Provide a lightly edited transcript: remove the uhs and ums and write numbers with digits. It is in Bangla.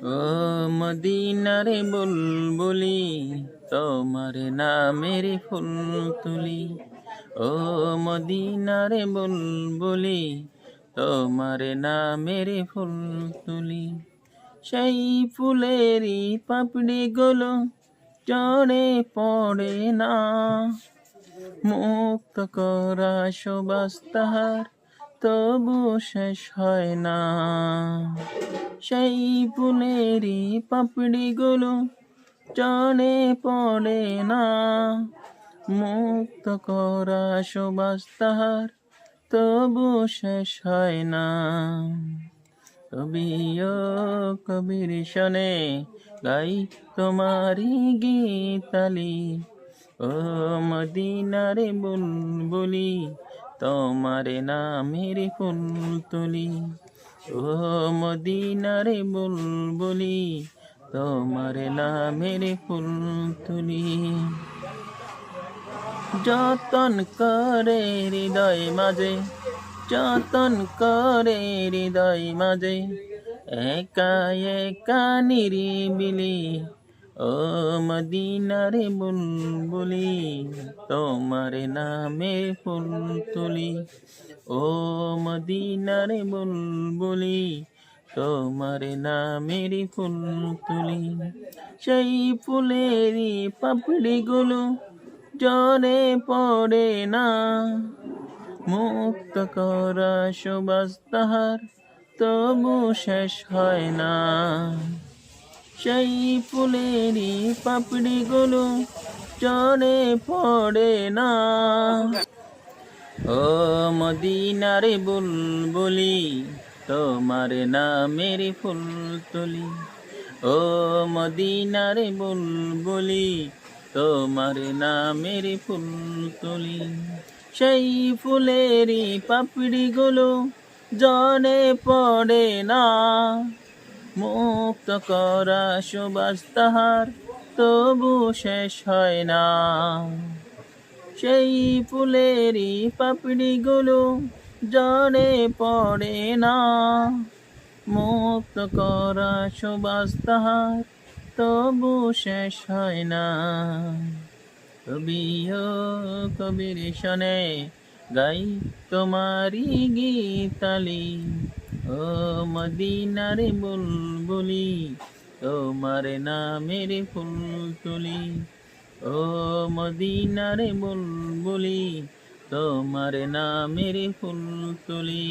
ও মদিনারে বুলবুলি, তোমার নামের ফুল তুলি। ও মদিনারে বুলবুলি, তোমার নামের ফুল তুলি। সেই ফুলেরই পাপড়ি গুলো চড়ে পড়ে না, মুক্ত করা সুবাস তাহার তবু শেষ হয় না। সেই ফুলেরই পাপড়ি গুলো চড়ে পড়ে না, মুক্ত করা সুবাস তাহার তবু শেষ হয় না। কবি ও কবির শনে গাই তোমারি গীতালি। ও মদিনারে বুলবুলি, তোমার নামের ফুল তুলি। ও মদিনারে বুলবুলি, তোমার নামের ফুল তুলি। যতন করে হৃদয় মাঝে, যতন করে হৃদয় মাঝে, একা একা নিরিবিলি। ও মদিনারে বুলবুলি, তোমার নামে ফুল তুলি। ও মদিনারে বুলবুলি, তোমার নামের ফুল তুলি। সেই ফুলেরই পাপড়ি গুলো জলে পড়ে না, মুক্ত করা সুবাস তাহার তবু শেষ হয় না। সেই ফুলেরই পাপড়ি গুলো জলে পড়ে না। ও মদিনারে বুলবুলি, তোমার নামের ফুল তুলি। ও মদিনারে বুলবুলি, তোমার নামের ফুল তুলি। সেই ফুলেরই পাপড়ি গুলো জলে পড়ে না, মুক্ত করা সুবাস তাহার তবু শেষ হয় না। সেই ফুলেরই পাপড়ি গুলো জলে পড়ে না, মুক্ত করা সুবাস তাহার তবু শেষ হয় না। কবি ও কবির শনে গাই তোমারি গীতালি। ও মদিনারে বুলবুলি, তোমার নামের ফুল তুলি। ও মদিনারে বুলবুলি, তোমার নামের ফুল তুলি।